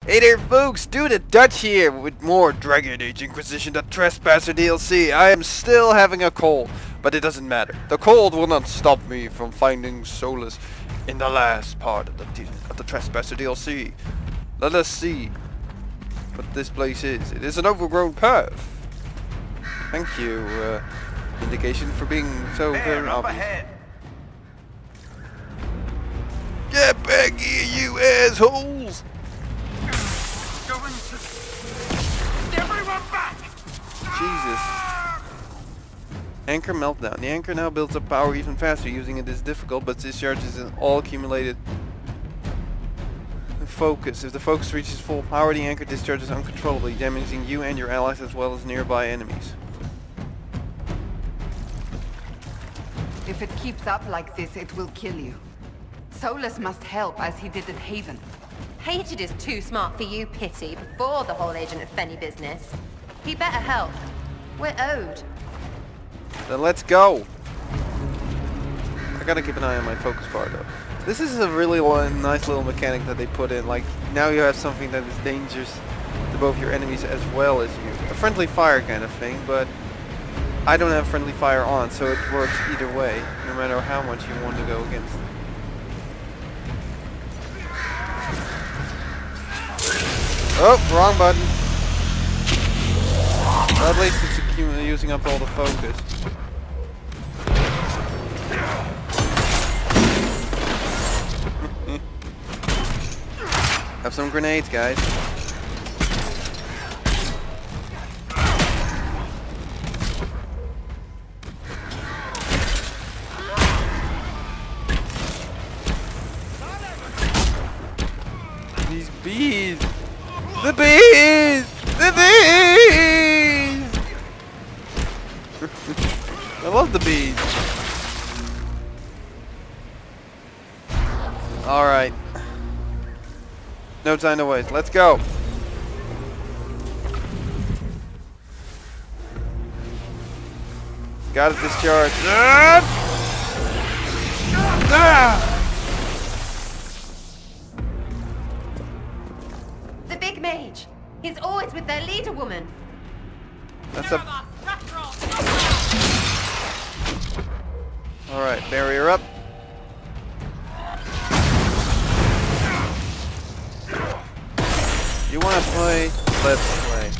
Hey there folks, Dude the Dutch here with more Dragon Age Inquisition the Trespasser DLC. I am still having a cold, but it doesn't matter. The cold will not stop me from finding solace in the last part of the Trespasser DLC. Let us see what this place is. It is an overgrown path. Thank you, indication, for being so very obvious. Ahead. Get back here, you assholes! Everyone back! Jesus. Anchor meltdown. The anchor now builds up power even faster. Using it is difficult, but discharges in all accumulated focus. If the focus reaches full power, the anchor discharges uncontrollably, damaging you and your allies as well as nearby enemies. If it keeps up like this, it will kill you. Solus must help, as he did at Haven. Hated is too smart for you, Pity, before the whole Agent of Fenny business. He better help. We're owed. Then let's go! I gotta keep an eye on my focus bar though. This is a really nice little mechanic that they put in. Like, now you have something that is dangerous to both your enemies as well as you. A friendly fire kind of thing, but I don't have friendly fire on, so it works either way, no matter how much you want to go against it. Oh, wrong button. Well, at least it's using up all the focus. Have some grenades, guys. These bees! The bees! The bees! I love the bees. Alright. No time to waste. Let's go. Gotta discharge. The big mage. He's always with their leader woman. That's a... Alright, barrier up. You wanna play? Let's play.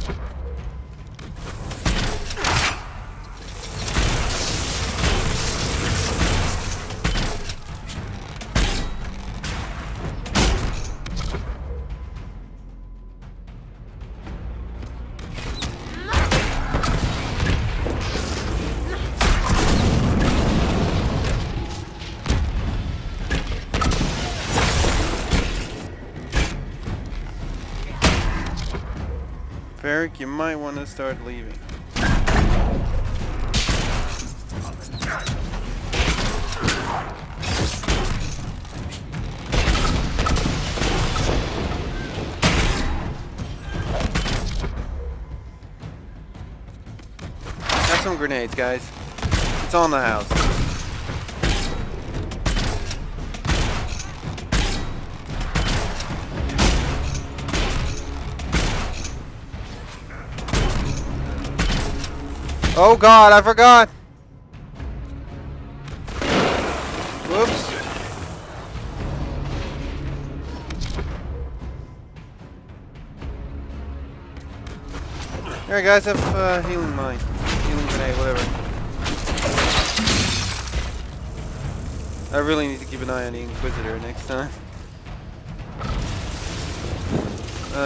Varric, you might want to start leaving. Have some grenades, guys. It's on the house. Oh god, I forgot! Whoops. Alright guys, have healing mine. Healing grenade, whatever. I really need to keep an eye on the Inquisitor next time.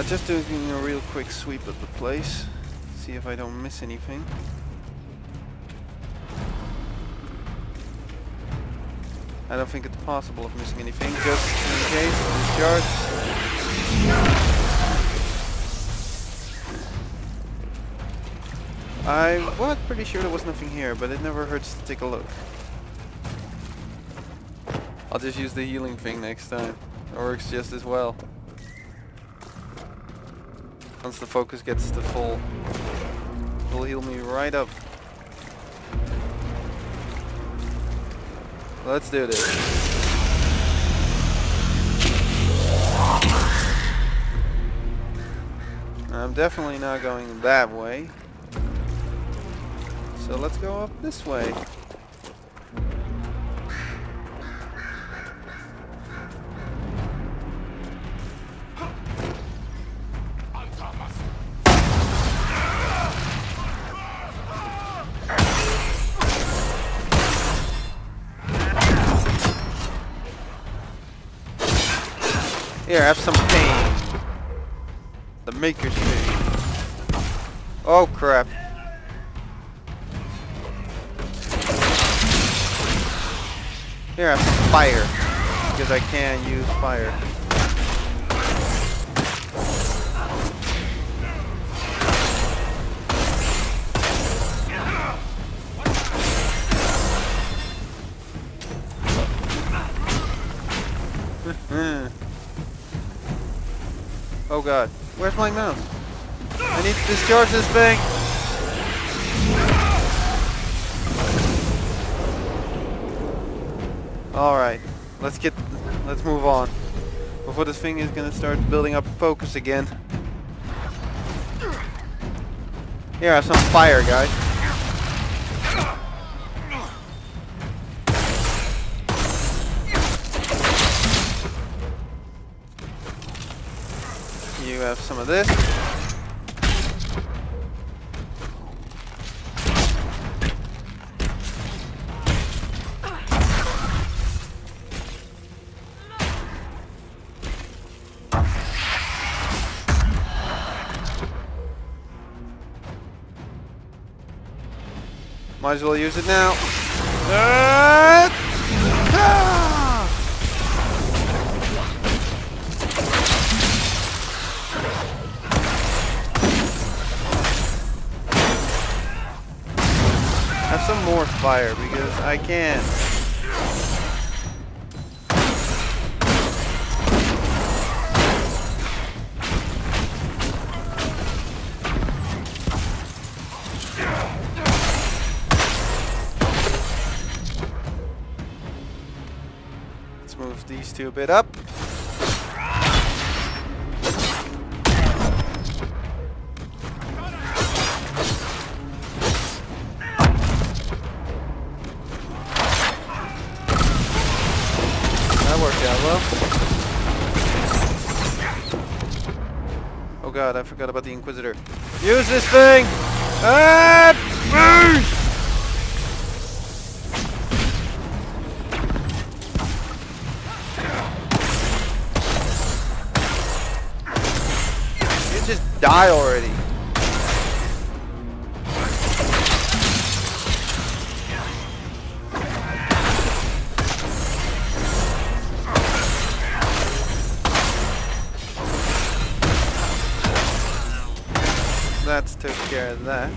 Just doing a real quick sweep of the place. See if I don't miss anything. I don't think it's possible of missing anything, just in case. Discharge. I was pretty sure there was nothing here, but it never hurts to take a look. I'll just use the healing thing next time. It works just as well. Once the focus gets to full, it'll heal me right up. Let's do this. I'm definitely not going that way. So let's go up this way. Here, have some pain. The maker's pain. Oh crap. Here, have some fire. Because I can use fire. Oh god, where's my mouse? I need to discharge this thing! Alright, let's move on. Before this thing is gonna start building up focus again. Here, have some fire, guys. You have some of this. Might as well use it now. Have some more fire because I can. Let's move these two a bit up. Oh god, I forgot about the Inquisitor. Use this thing! You just die already. That's took care of that.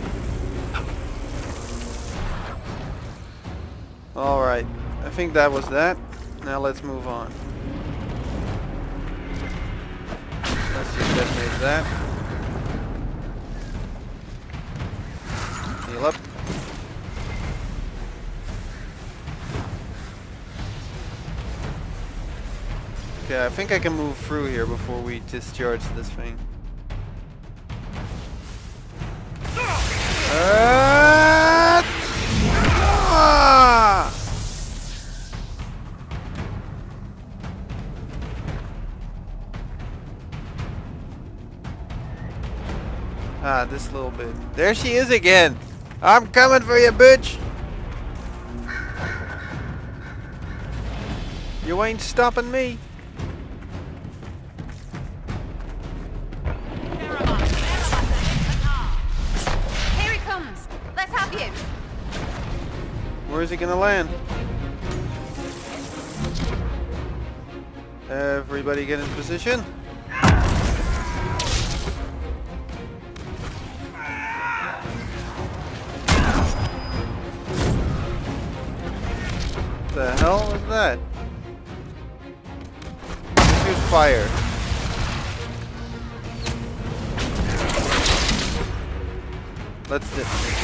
Alright, I think that was that. Now let's move on. Let's just detonate that. Heal up. Okay, I think I can move through here before we discharge this thing. Ah, this little bit. There she is again! I'm coming for you, bitch! You ain't stopping me! Here he comes! Let's have you! Where is he gonna land? Everybody get in position. What the hell is that? Let's use fire. Let's detonate.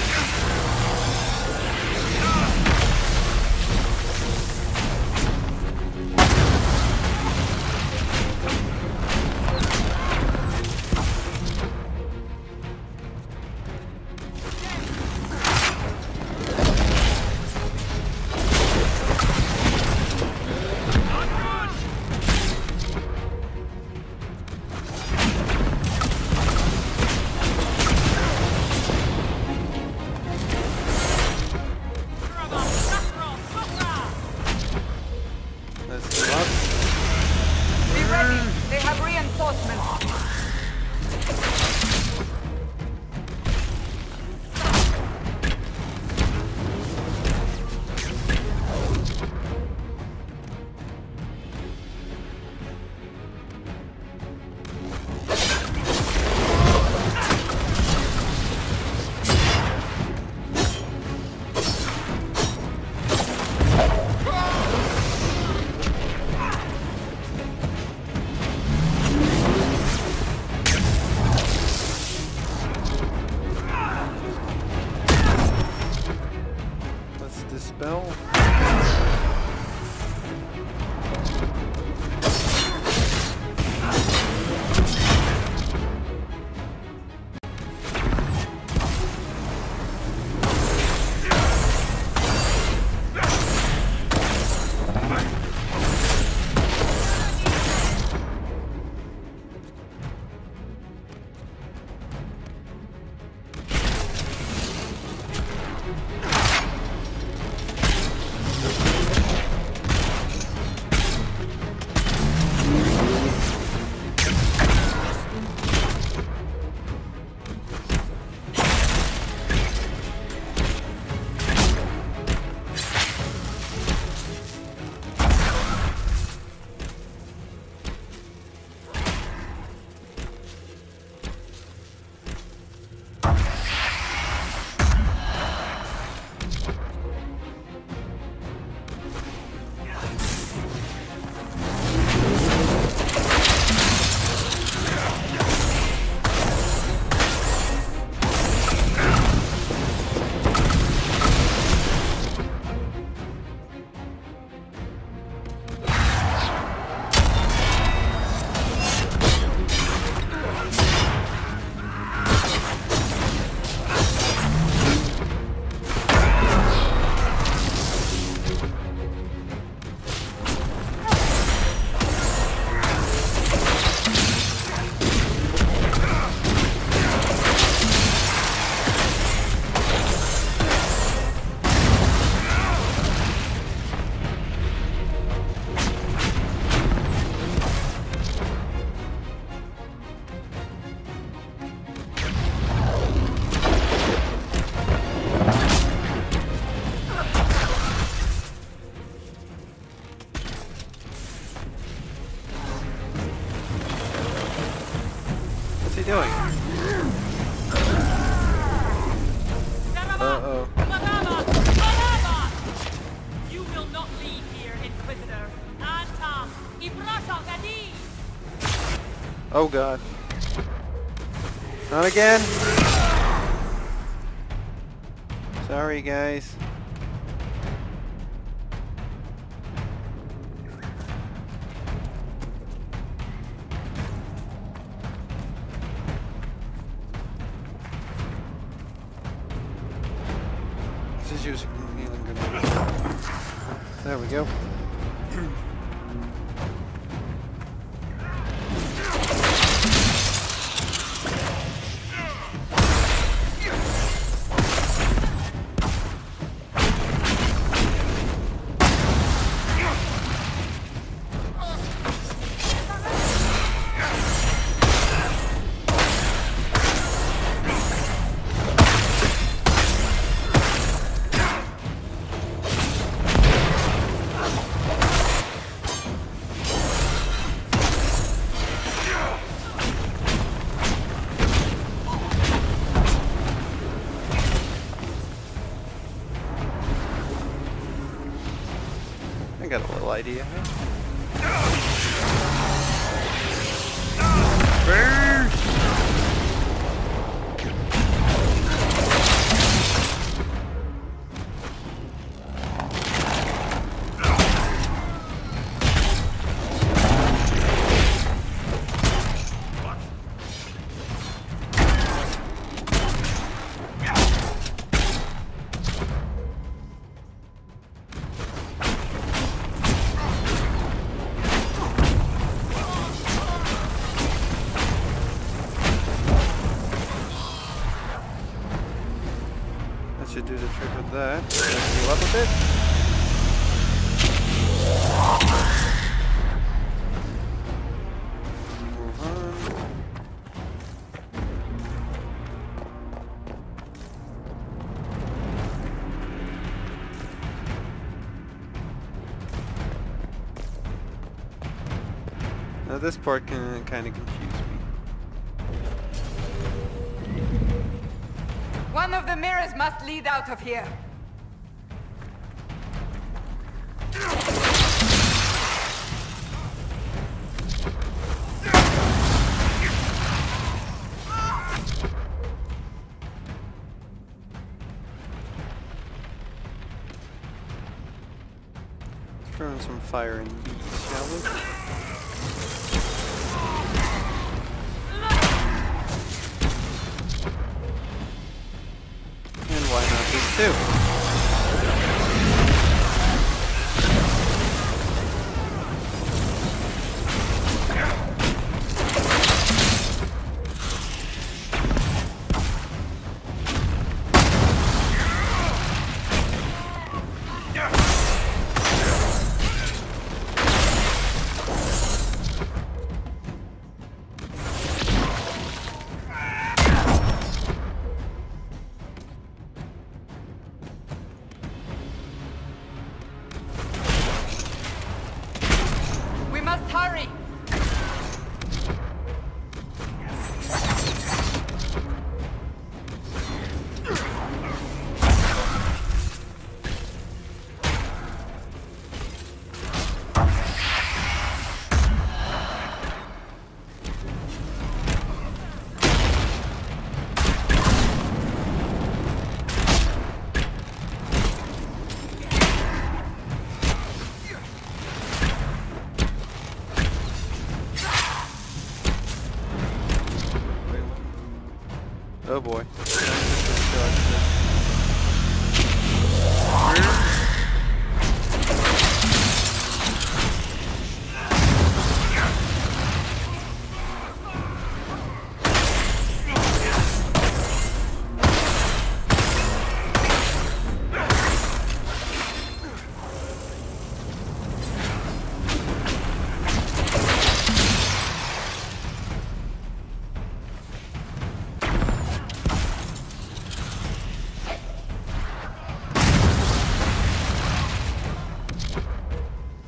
doing? Uh-oh. You will not leave here, Inquisitor. Anta, Ibrata Gadi. Oh god. Not again. Sorry guys. This is using healing grenade. There we go. I got a little idea. Should do the trick with that. Heal up a bit. Move on. Now this part can kind of confuse me. One of the mirrors must lead out of here. Throw in some fire and bees, shall we? Why not these two? Hurry! Oh boy.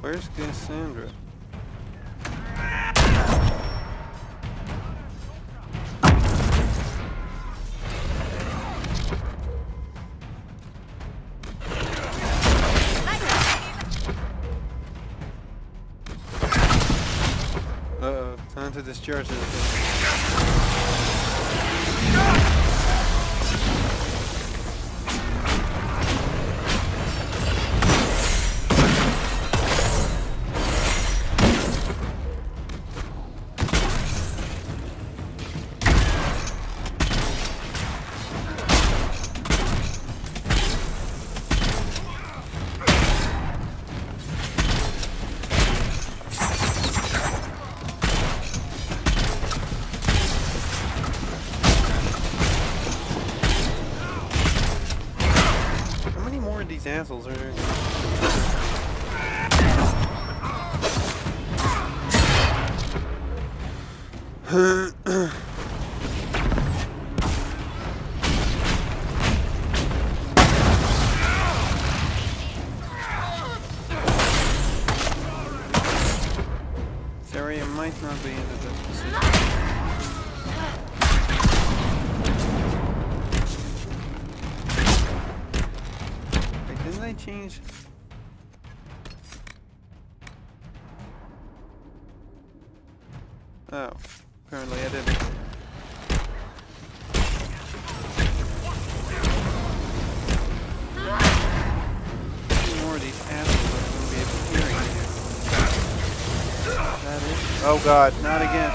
Where's Cassandra? churches. These assholes are there. This area might not be in the best position. Didn't I change? Oh, apparently I didn't. More of these assholes are going to be appearing here. That is? Oh god, not again.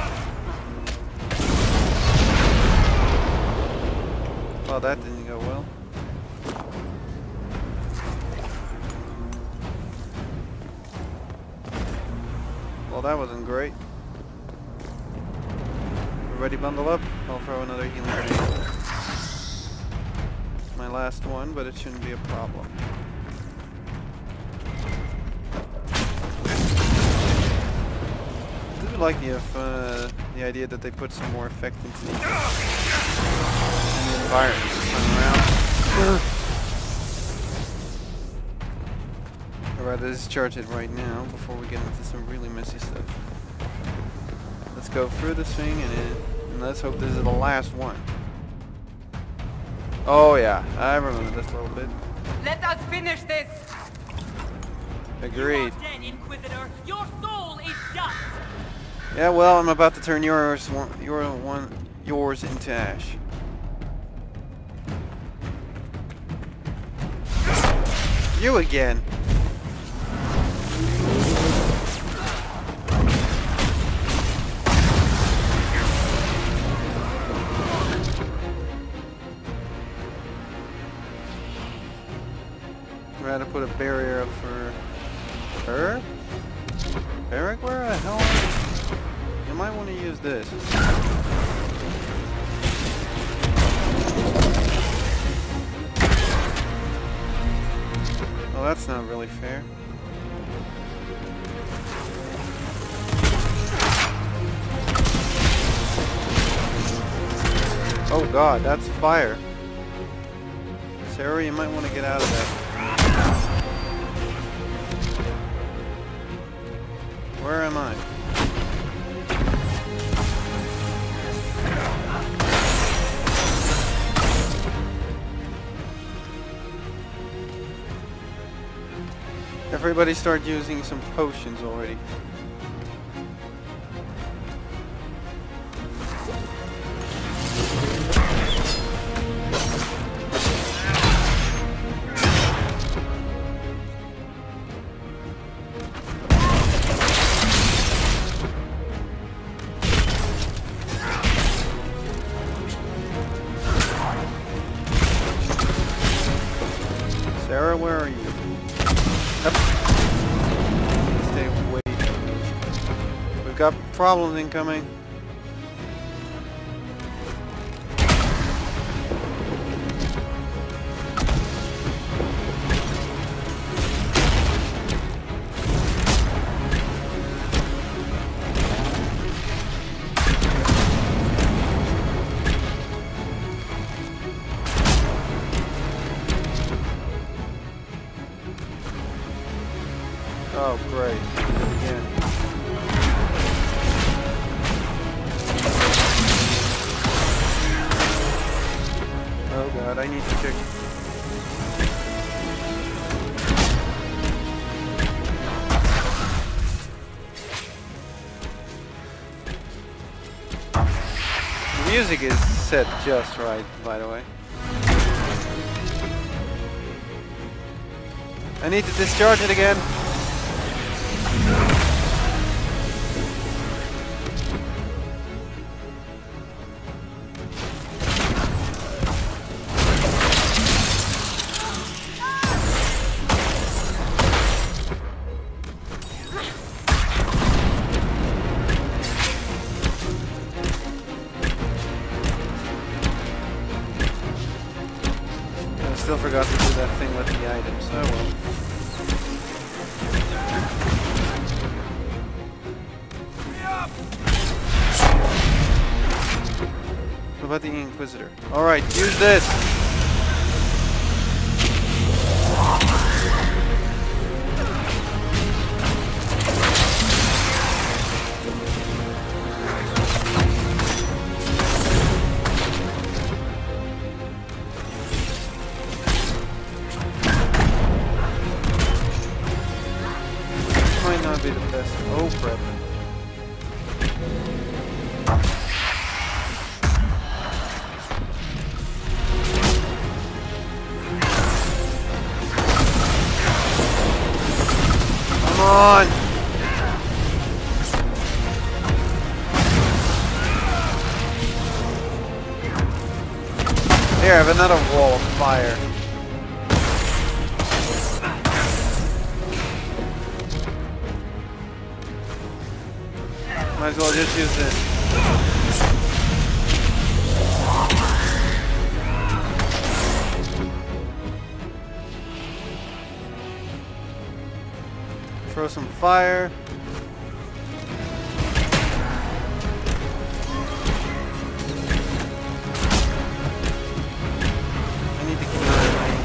Well, that didn't go well. Well, that wasn't great. Everybody bundle up. I'll throw another healing grenade. My last one, but it shouldn't be a problem. I do like the idea that they put some more effect into the environment this time around. I'd rather discharge it right now before we get into some really messy stuff. Let's go through this thing and let's hope this is the last one. Oh yeah, I remember this a little bit. Let us finish this! Agreed. You are dead, Inquisitor. Your soul is dust. Yeah, well, I'm about to turn yours into ash. You again. I had to put a barrier up for her? Eric, where the hell are you? You might want to use this. Well, that's not really fair. Oh god, that's fire. Sarah, you might want to get out of that. Where am I? Everybody start using some potions already. Sarah, where are you? Yep. Stay away. We've got problems incoming. Oh, great. Again. Oh god, I need to check. music is set just right, by the way. I need to discharge it again. Still forgot to do that thing with the items. Oh well. What about the Inquisitor? Alright, use this! Might not be the best. Oh crap. Come on! Here, I have another wall of fire. Might as well just use this. Throw some fire. I need to keep an eye on my AP.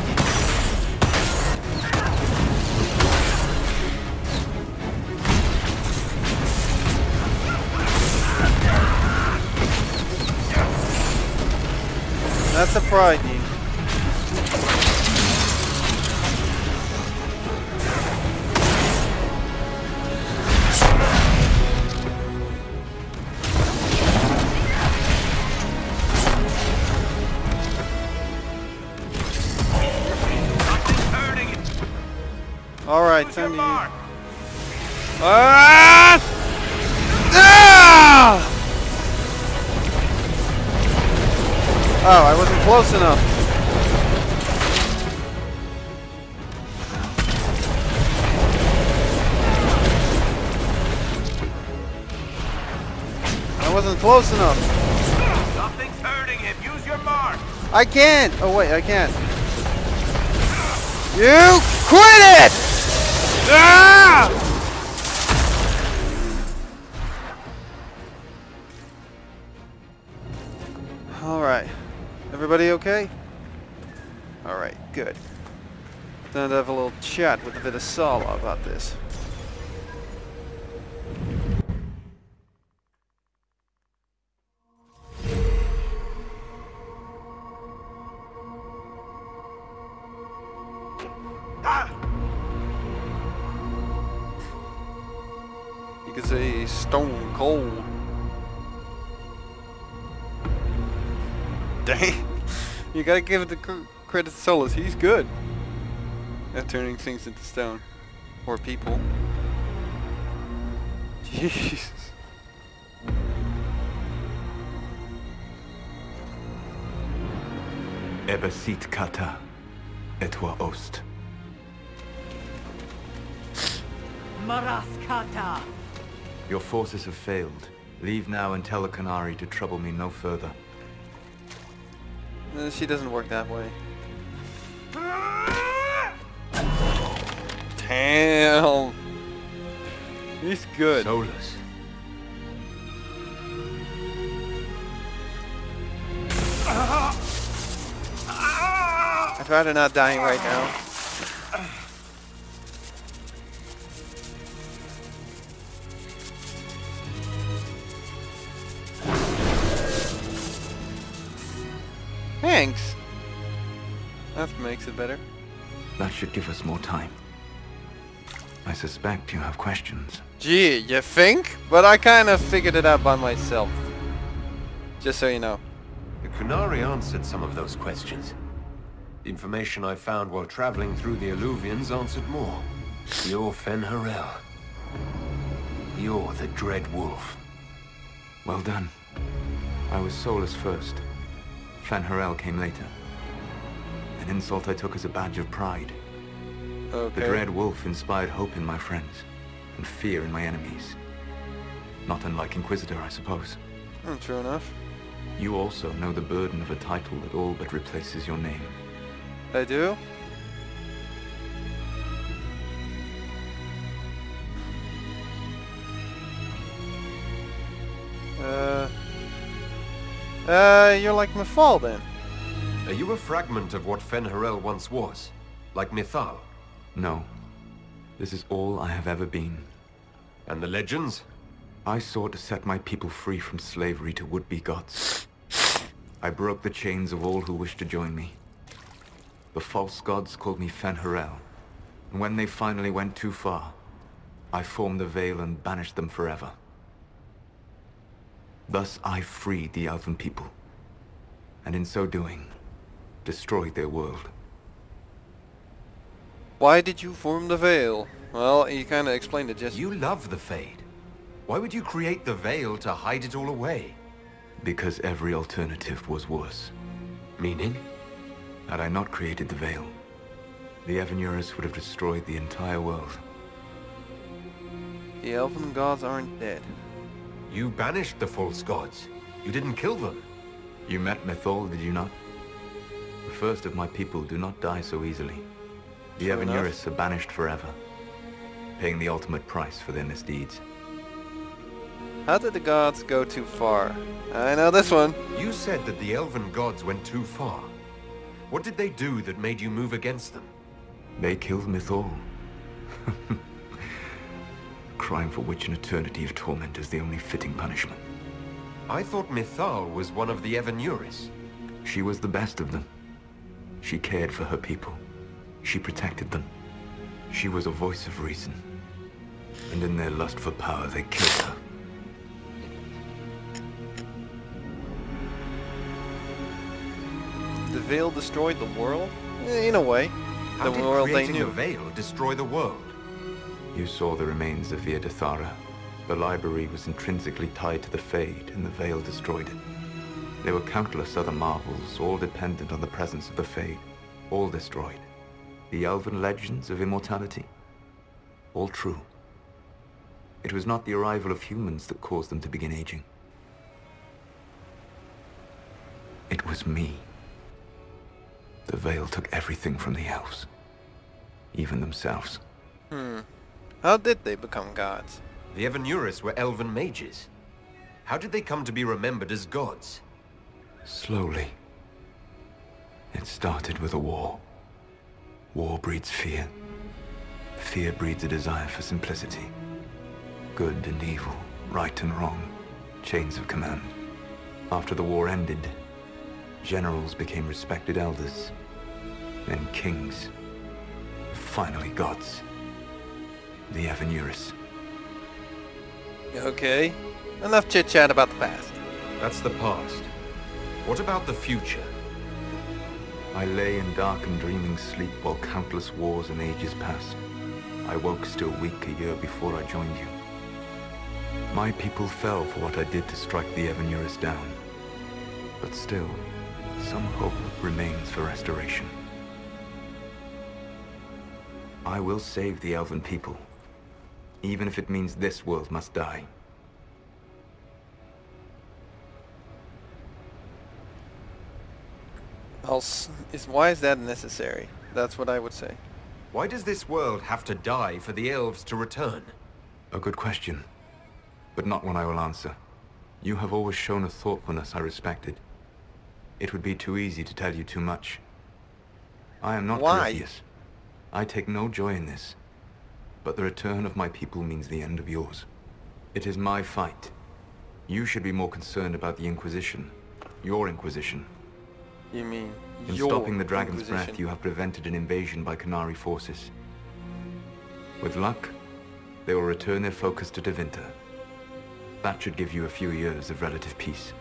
That's a pride, Dean. Alright, time to use. Ah! Oh, I wasn't close enough. I wasn't close enough. Something's hurting him. Use your mark. I can't. Oh wait, I can't. You quit it! Ah! Alright. Everybody okay? Alright, good. Then I'll have a little chat with a bit of Sala about this. You could say stone cold. Dang. You gotta give it the credit to Solus. He's good at turning things into stone. Or people. Jesus. Ebesit kata, etwa ost. Maraskata. Your forces have failed. Leave now and tell the Canary to trouble me no further. She doesn't work that way. Damn. He's good. Solus. I'd rather not dying right now. Thanks. That makes it better. That should give us more time. I suspect you have questions. Gee, you think? But I kind of figured it out by myself. Just so you know. The Qunari answered some of those questions. The information I found while traveling through the Alluvians answered more. You're Fen'Harel. You're the Dread Wolf. Well done. I was soulless first. Fen'Harel came later. An insult I took as a badge of pride. Okay. The Dread Wolf inspired hope in my friends, and fear in my enemies. Not unlike Inquisitor, I suppose. True enough. You also know the burden of a title that all but replaces your name. I do? You're like Mithal then. Are you a fragment of what Fen'Harel once was? Like Mithal? No. This is all I have ever been. And the legends? I sought to set my people free from slavery to would-be gods. I broke the chains of all who wished to join me. The false gods called me Fen'Harel, and when they finally went too far, I formed the Veil and banished them forever. Thus I freed the Elven people, and in so doing, destroyed their world. Why did you form the Veil? Well, you kinda explained it just... You love the Fade. Why would you create the Veil to hide it all away? Because every alternative was worse. Meaning? Had I not created the Veil, the Evanurus would have destroyed the entire world. The Elven gods aren't dead. You banished the false gods. You didn't kill them. You met Mithal, did you not? The first of my people do not die so easily. The Fair Evanurus are banished forever, paying the ultimate price for their misdeeds. How did the gods go too far? I know this one. You said that the Elven gods went too far. What did they do that made you move against them? They killed Mithal. Crime for which an eternity of torment is the only fitting punishment. I thought Mithal was one of the Evanurus. She was the best of them. She cared for her people. She protected them. She was a voice of reason. And in their lust for power, they killed her. The Veil destroyed the world? In a way. How The did world they creating knew. the Veil destroy the world? You saw the remains of Via Dethara. The library was intrinsically tied to the Fade, and the Veil destroyed it. There were countless other marvels, all dependent on the presence of the Fade, all destroyed. The elven legends of immortality, all true. It was not the arrival of humans that caused them to begin aging. It was me. The Veil took everything from the elves, even themselves. How did they become gods? The Evanurus were elven mages. How did they come to be remembered as gods? Slowly. It started with a war. War breeds fear. Fear breeds a desire for simplicity. Good and evil, right and wrong, chains of command. After the war ended, generals became respected elders, then kings, finally gods. The Evanurus. Okay. Enough chit-chat about the past. That's the past. What about the future? I lay in dark and dreaming sleep while countless wars and ages passed. I woke still weak a year before I joined you. My people fell for what I did to strike the Evanurus down. But still, some hope remains for restoration. I will save the Elven people, even if it means this world must die. Why is that necessary? That's what I would say. Why does this world have to die for the elves to return? A good question, but not one I will answer. You have always shown a thoughtfulness I respected. It would be too easy to tell you too much. I am not Why? Corypheus. I take no joy in this, but the return of my people means the end of yours. It is my fight. You should be more concerned about the Inquisition, your Inquisition. You mean In your stopping the Dragon's Inquisition. Breath, you have prevented an invasion by Qunari forces. With luck, they will return their focus to Tevinter. That should give you a few years of relative peace.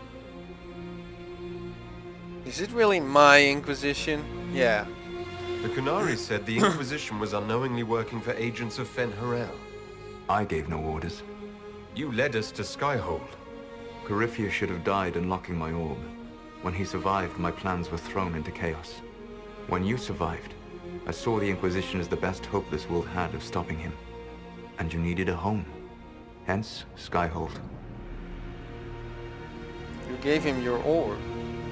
Is it really my Inquisition? Yeah. The Qunari said the Inquisition was unknowingly working for agents of Fen Harel. I gave no orders. You led us to Skyhold. Corypheus should have died unlocking my orb. When he survived, my plans were thrown into chaos. When you survived, I saw the Inquisition as the best hope this world had of stopping him. And you needed a home. Hence, Skyhold. You gave him your orb.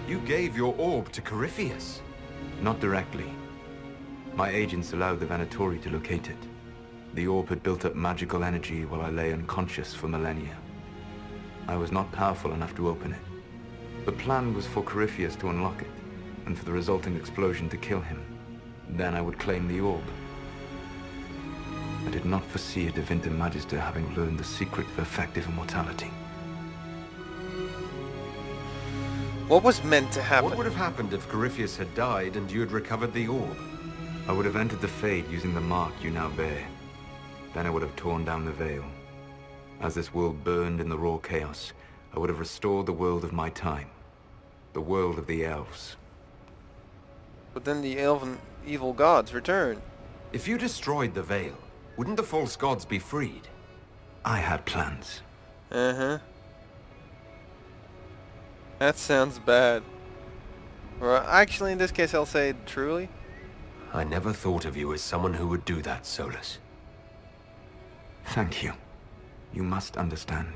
You gave your orb to Corypheus. Not directly. My agents allowed the Venatori to locate it. The orb had built up magical energy while I lay unconscious for millennia. I was not powerful enough to open it. The plan was for Corypheus to unlock it, and for the resulting explosion to kill him. Then I would claim the orb. I did not foresee a Divinity Magister having learned the secret of effective immortality. What was meant to happen? What would have happened if Corypheus had died and you had recovered the orb? I would have entered the Fade using the mark you now bear. Then I would have torn down the veil. As this world burned in the raw chaos, I would have restored the world of my time. The world of the elves. But then the elven evil gods return. If you destroyed the veil, wouldn't the false gods be freed? I had plans. Uh-huh. That sounds bad. Or actually, in this case, I'll say truly. I never thought of you as someone who would do that, Solus. Thank you. You must understand.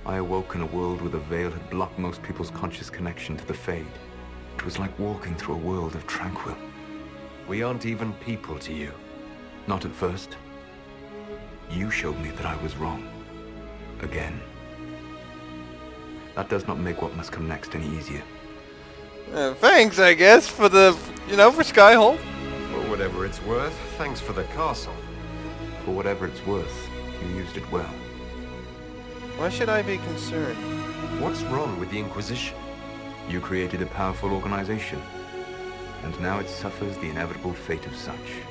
I awoke in a world where the veil had blocked most people's conscious connection to the Fade. It was like walking through a world of tranquil. We aren't even people to you. Not at first. You showed me that I was wrong. Again. That does not make what must come next any easier. Thanks, I guess, for the, for Skyhold. For whatever it's worth, thanks for the castle. For whatever it's worth, you used it well. Why should I be concerned? What's wrong with the Inquisition? You created a powerful organization, and now it suffers the inevitable fate of such.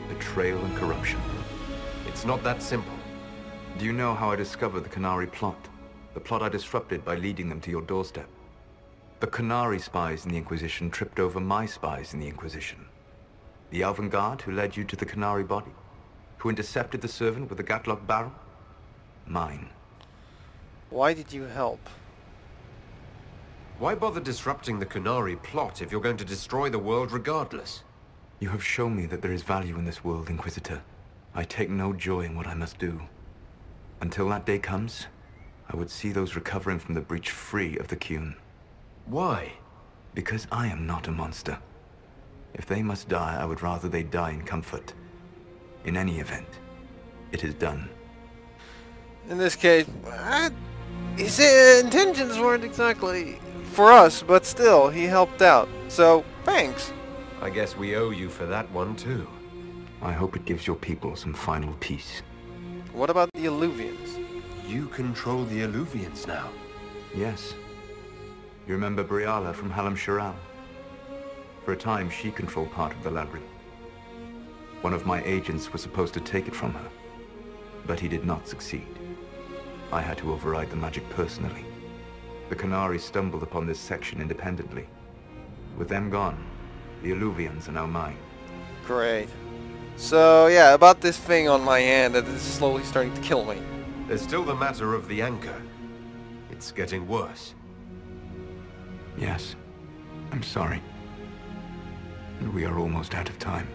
Betrayal and corruption. It's not that simple. Do you know how I discovered the Qunari plot? The plot I disrupted by leading them to your doorstep. The Qunari spies in the Inquisition tripped over my spies in the Inquisition. The Elven Guard who led you to the Qunari body? Who intercepted the servant with the Gatlock barrel? Mine. Why did you help? Why bother disrupting the Qunari plot if you're going to destroy the world regardless? You have shown me that there is value in this world, Inquisitor. I take no joy in what I must do. Until that day comes, I would see those recovering from the breach free of the Qun. Why? Because I am not a monster. If they must die, I would rather they die in comfort. In any event, it is done. In this case, his intentions weren't exactly for us, but still, he helped out. So, thanks. I guess we owe you for that one too. I hope it gives your people some final peace. What about the Illuvians? You control the Illuvians now. Yes. You remember Briala from Halam Sharal? For a time, she controlled part of the labyrinth. One of my agents was supposed to take it from her, but he did not succeed. I had to override the magic personally. The Qunari stumbled upon this section independently. With them gone, the Illuvians are now mine. Great. So, yeah, about this thing on my hand that is slowly starting to kill me. There's still the matter of the anchor. It's getting worse. Yes. I'm sorry. And we are almost out of time.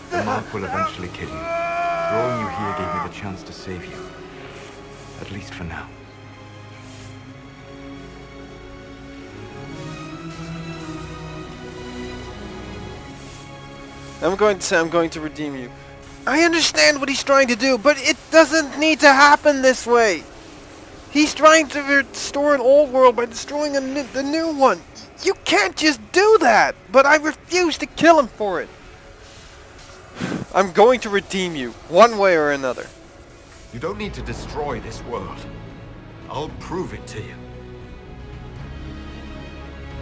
The mark will eventually kill you. Drawing you here gave me the chance to save you. At least for now. I'm going to say I'm going to redeem you. I understand what he's trying to do, but it doesn't need to happen this way. He's trying to restore an old world by destroying the new one. You can't just do that, but I refuse to kill him for it. I'm going to redeem you, one way or another. You don't need to destroy this world. I'll prove it to you.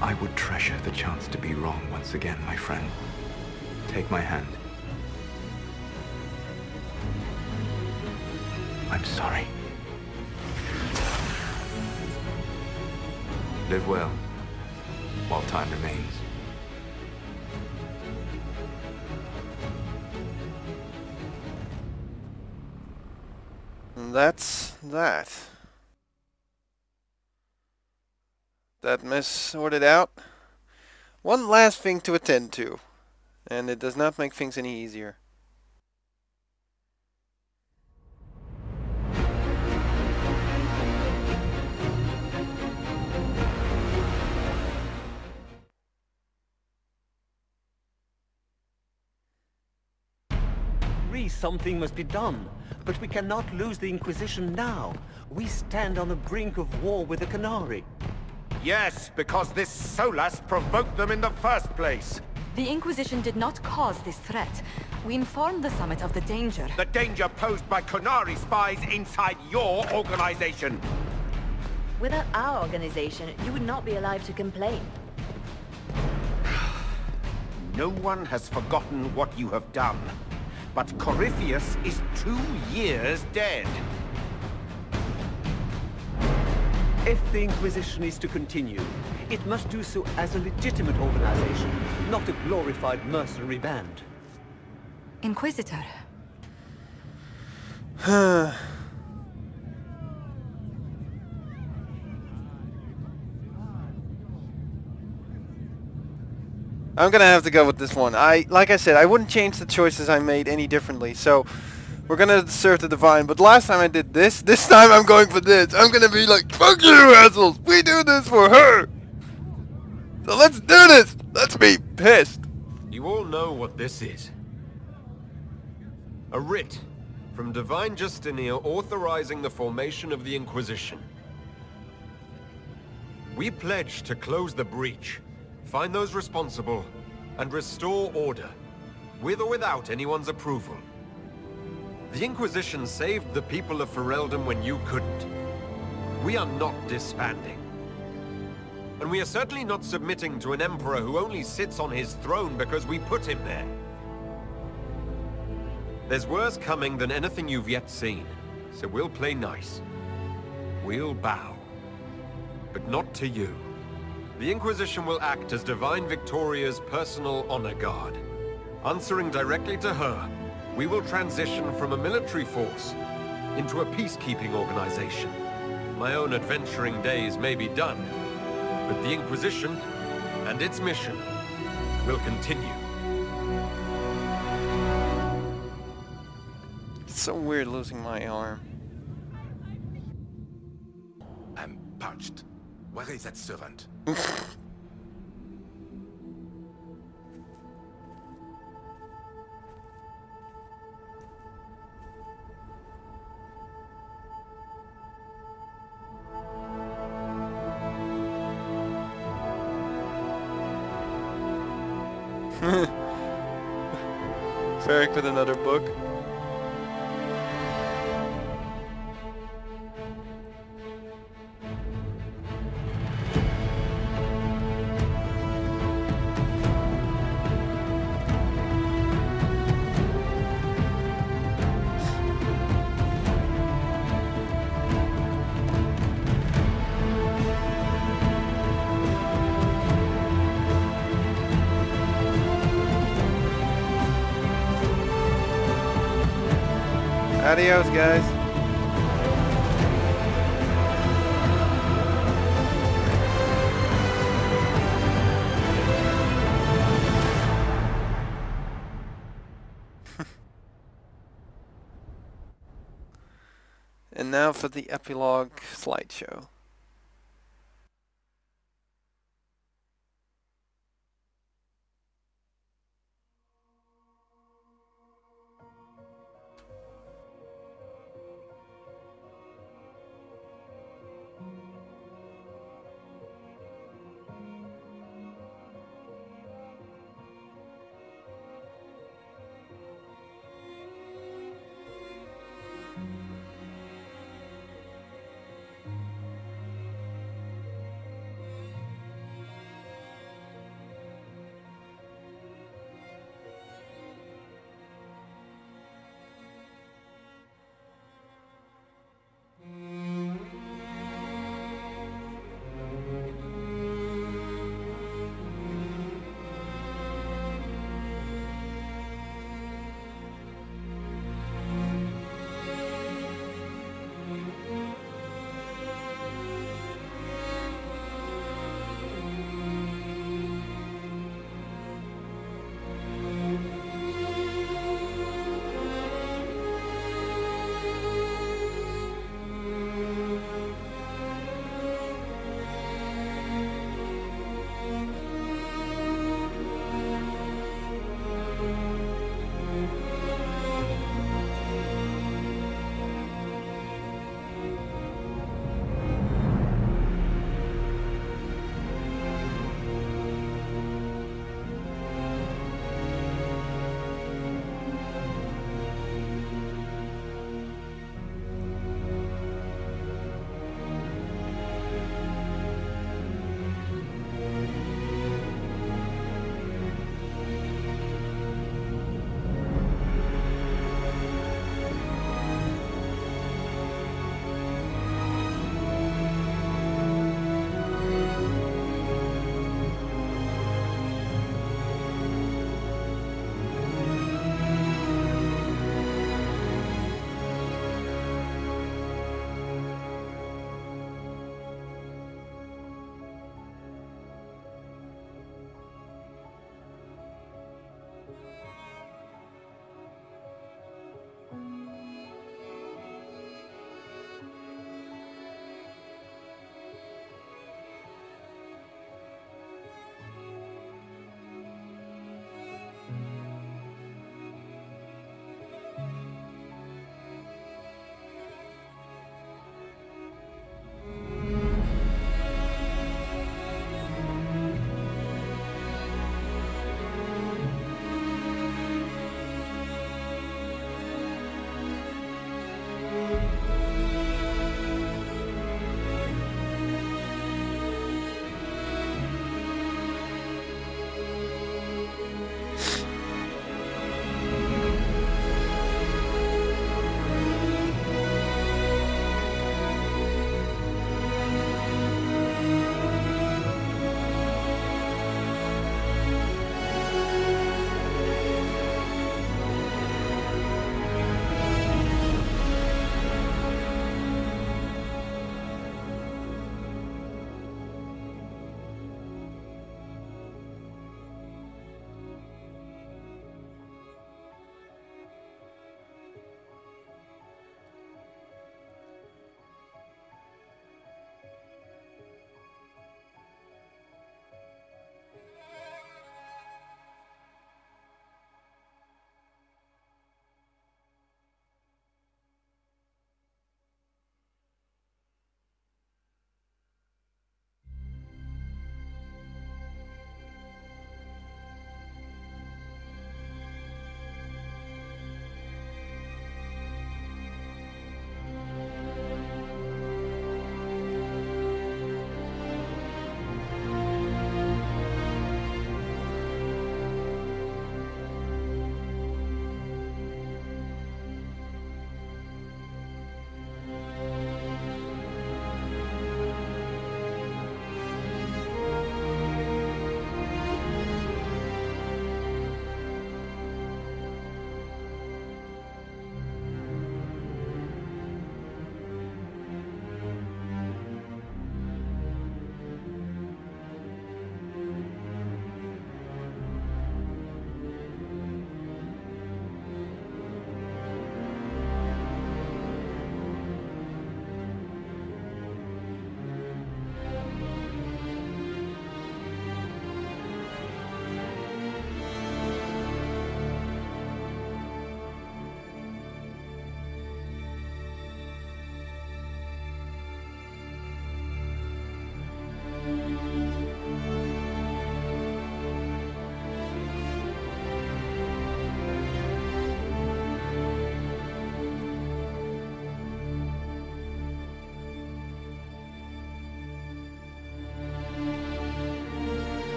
I would treasure the chance to be wrong once again, my friend. Take my hand. I'm sorry. Live well, while time remains. And that's that. That mess sorted out. One last thing to attend to, and it does not make things any easier. Something must be done, but we cannot lose the Inquisition now. We stand on the brink of war with the Canary. Yes, because this Solas provoked them in the first place. The Inquisition did not cause this threat. We informed the Summit of the danger. The danger posed by Canary spies inside your organization. Without our organization, you would not be alive to complain. No one has forgotten what you have done. But Corypheus is 2 years dead. If the Inquisition is to continue, it must do so as a legitimate organization, not a glorified mercenary band. Inquisitor. I'm gonna have to go with this one. Like I said, I wouldn't change the choices I made any differently. So we're gonna serve the divine. But last time I did this. This time I'm going for this. I'm gonna be like, fuck you, assholes. We do this for her. So let's do this. Let's be pissed. You all know what this is. A writ from Divine Justinia authorizing the formation of the Inquisition. We pledge to close the breach, find those responsible, and restore order, with or without anyone's approval. The Inquisition saved the people of Fereldan when you couldn't. We are not disbanding. And we are certainly not submitting to an emperor who only sits on his throne because we put him there. There's worse coming than anything you've yet seen, so we'll play nice. We'll bow. But not to you. The Inquisition will act as Divine Victoria's personal honor guard. Answering directly to her, we will transition from a military force into a peacekeeping organization. My own adventuring days may be done, but the Inquisition and its mission will continue. It's so weird losing my arm. I'm parched. Where is that servant? Ferric with another book. Adios, guys. And now for the epilogue slideshow.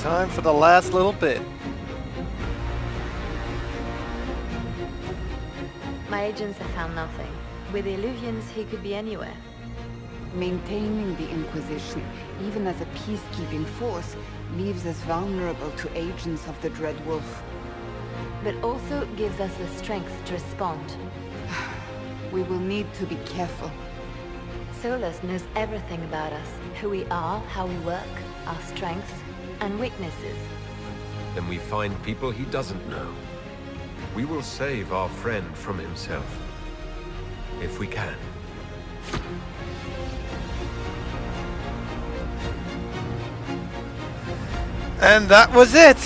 Time for the last little bit. My agents have found nothing. With the Illuvians, he could be anywhere. Maintaining the Inquisition, even as a peacekeeping force, leaves us vulnerable to agents of the Dread Wolf. But also gives us the strength to respond. We will need to be careful. Solus knows everything about us. Who we are, how we work, our strengths and weaknesses. Then we find people he doesn't know. We will save our friend from himself. If we can. And that was it!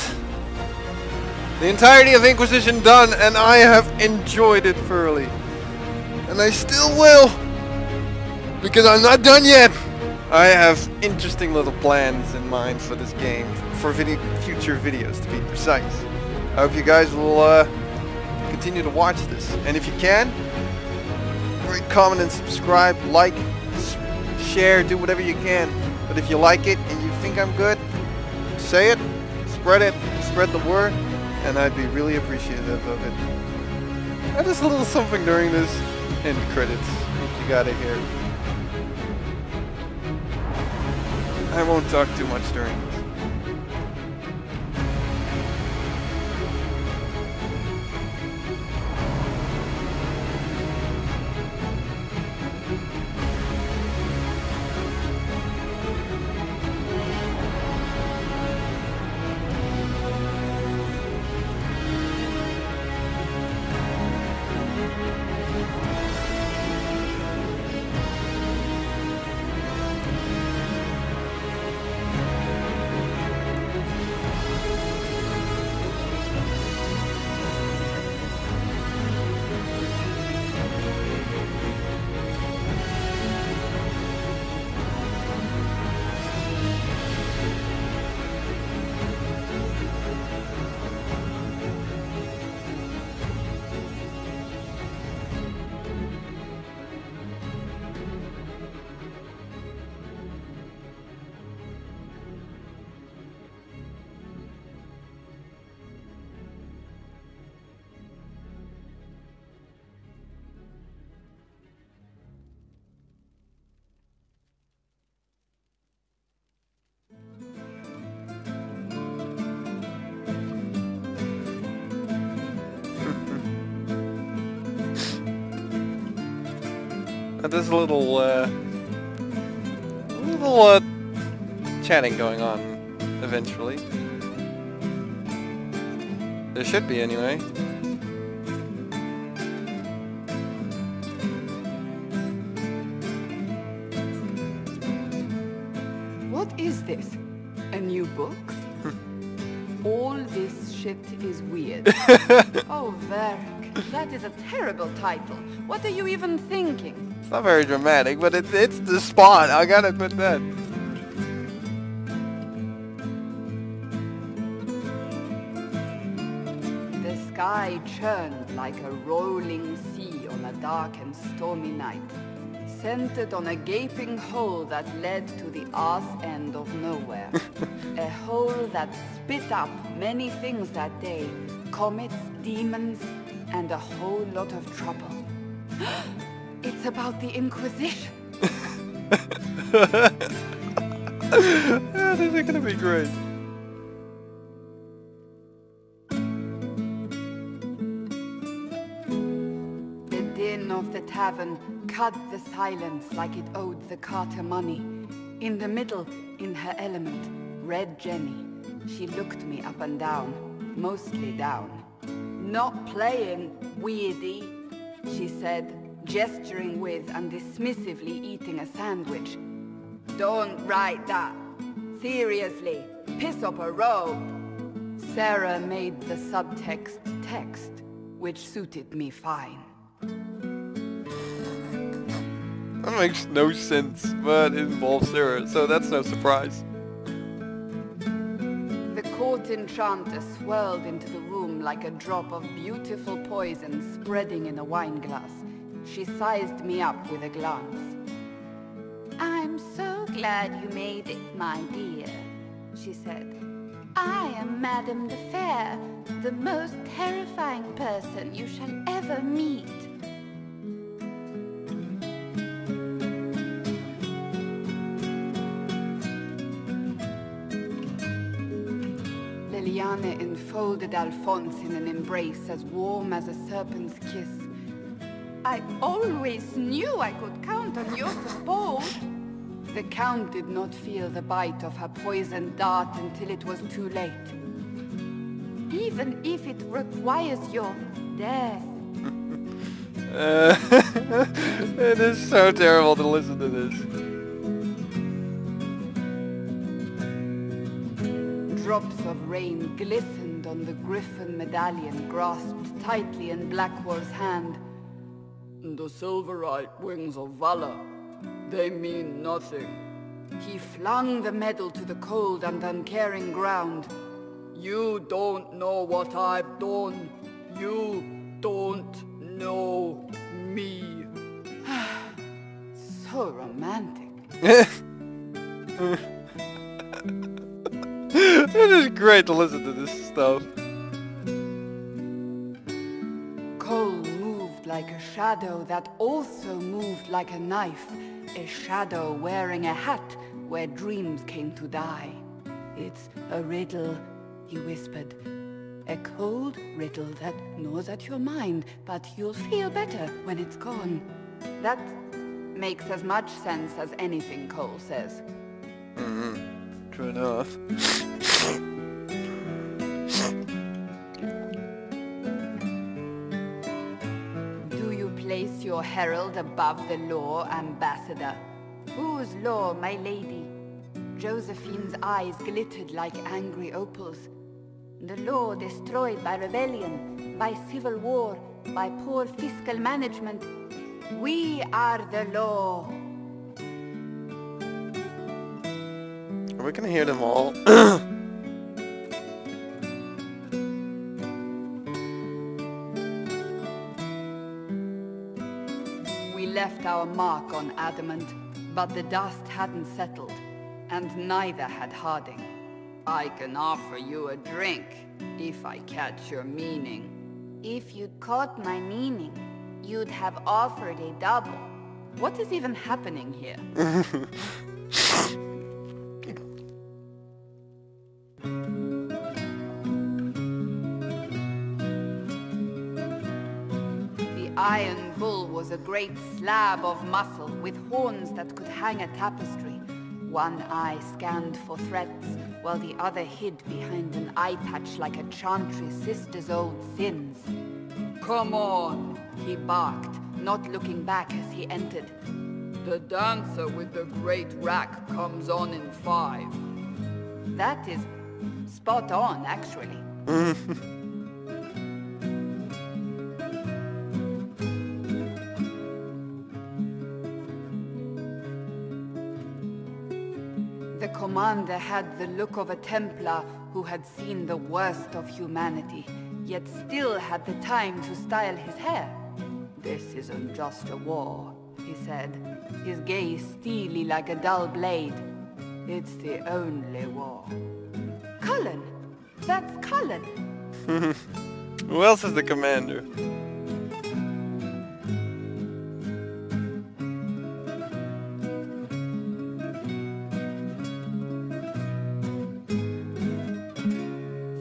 The entirety of Inquisition done, and I have enjoyed it thoroughly. And I still will! Because I'm not done yet! I have interesting little plans in mind for this game, for future videos to be precise. I hope you guys will continue to watch this. And if you can, rate, comment, and subscribe, like, share, do whatever you can. But if you like it and you think I'm good, say it, spread the word, and I'd be really appreciative of it. And just a little something during this end credits, if you gotta hear. I won't talk too much during this. There's a little chatting going on eventually. There should be anyway. What is this? A new book? All this shit is weird. Oh, Varric, that is a terrible title. What are you even thinking? It's not very dramatic, but it's the spot. I gotta admit that. The sky churned like a rolling sea on a dark and stormy night, centered on a gaping hole that led to the arse end of nowhere. A hole that spit up many things that day. Comets, demons, and a whole lot of trouble. It's about the Inquisition. This is gonna be great. The din of the tavern cut the silence like it owed the carter money. In the middle, in her element, Red Jenny. She looked me up and down, mostly down. Not playing, weirdy, she said, gesturing with and dismissively eating a sandwich. Don't write that. Seriously, piss up a row. Sarah made the subtext text, which suited me fine. That makes no sense, but it involves Sarah, so that's no surprise. The court enchanter swirled into the room like a drop of beautiful poison spreading in a wineglass. She sized me up with a glance. I'm so glad you made it, my dear, she said. I am Madame de Fair, the most terrifying person you shall ever meet. Liliane enfolded Alphonse in an embrace as warm as a serpent's kiss. I always knew I could count on your support. The Count did not feel the bite of her poisoned dart until it was too late. Even if it requires your death. It is so terrible to listen to this. Drops of rain glistened on the griffin medallion grasped tightly in Blackwall's hand. The silverite wings of valor, they mean nothing. He flung the medal to the cold and uncaring ground. You don't know what I've done. You don't know me. So romantic. It is great to listen to this stuff. Cole moved like a shadow that also moved like a knife. A shadow wearing a hat where dreams came to die. It's a riddle, he whispered. A cold riddle that gnaws at your mind, but you'll feel better when it's gone. That makes as much sense as anything Cole says. True enough. Do you place your herald above the law, Ambassador? Whose law, my lady? Josephine's eyes glittered like angry opals. The law destroyed by rebellion, by civil war, by poor fiscal management. We are the law. We can hear them all. We left our mark on adamant, but the dust hadn't settled, and neither had Harding. I can offer you a drink, if I catch your meaning. If you'd caught my meaning, you'd have offered a double. What is even happening here? The Iron Bull was a great slab of muscle with horns that could hang a tapestry. One eye scanned for threats, while the other hid behind an eye patch like a chantry sister's old sins. Come on, he barked, not looking back as he entered. The dancer with the great rack comes on in 5. That is spot on, actually. The commander had the look of a Templar who had seen the worst of humanity, yet still had the time to style his hair. This isn't just a war, he said, his gaze steely like a dull blade. It's the only war. Cullen! That's Cullen! Who else is the commander?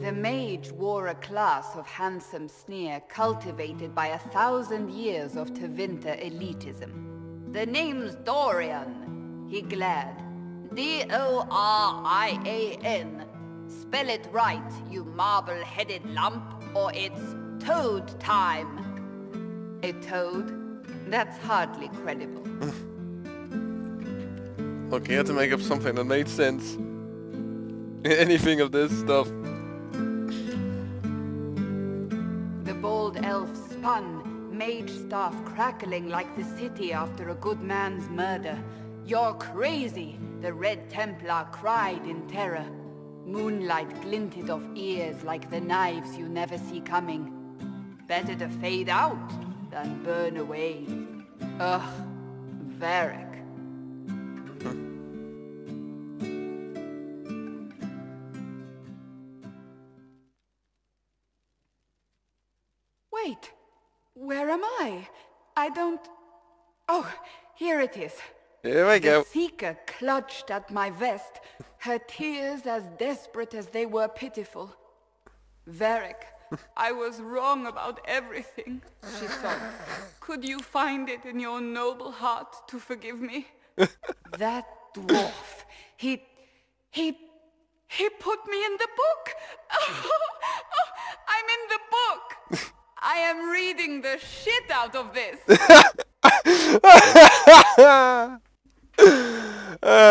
The mage wore a class of handsome sneer cultivated by 1,000 years of Tevinter elitism. The name's Dorian, he glared. D-O-R-I-A-N. Spell it right, you marble-headed lump, or it's toad time. A toad? That's hardly credible. Look, he had to make up something that made sense. Anything of this stuff. The bold elf spun, mage staff crackling like the city after a good man's murder. You're crazy, the Red Templar cried in terror. Moonlight glinted off ears like the knives you never see coming. Better to fade out than burn away. Ugh, Varric. don't... Oh, here it is. Here we go. The Seeker clutched at my vest, her tears as desperate as they were pitiful. Varric, I was wrong about everything, she sobbed. Could you find it in your noble heart to forgive me? That dwarf, he put me in the book. I'm in the book. I am reading the shit out of this.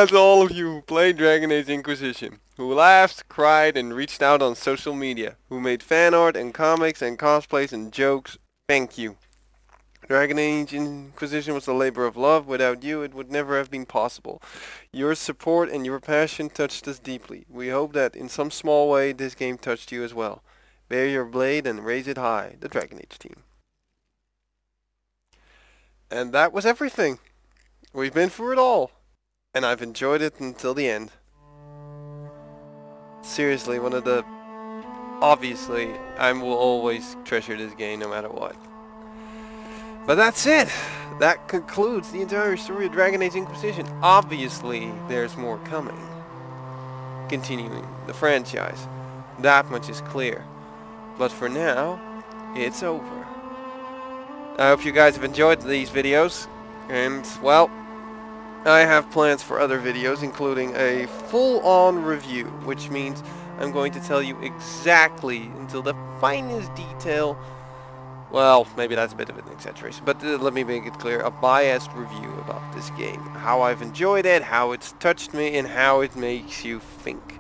To all of you who played Dragon Age Inquisition, who laughed, cried, and reached out on social media, who made fan art and comics and cosplays and jokes, thank you. Dragon Age Inquisition was a labor of love. Without you, it would never have been possible. Your support and your passion touched us deeply. We hope that in some small way this game touched you as well. Bear your blade and raise it high, the Dragon Age team. And that was everything. We've been through it all. And I've enjoyed it until the end. Seriously, one of the... Obviously, I will always treasure this game no matter what. But that's it! That concludes the entire story of Dragon Age Inquisition. Obviously, there's more coming. Continuing the franchise. That much is clear. But for now, it's over. I hope you guys have enjoyed these videos. And, well, I have plans for other videos, including a full-on review, which means I'm going to tell you exactly, until the finest detail, well, maybe that's a bit of an exaggeration, but let me make it clear, a biased review about this game. How I've enjoyed it, how it's touched me, and how it makes you think.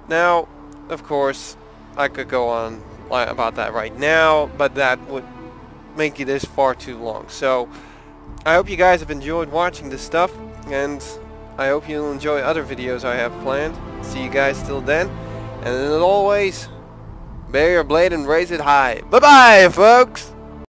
Now, of course, I could go on about that right now, but that would make this far too long. So, I hope you guys have enjoyed watching this stuff, and I hope you'll enjoy other videos I have planned. See you guys till then, and as always, bear your blade and raise it high. Bye-bye, folks!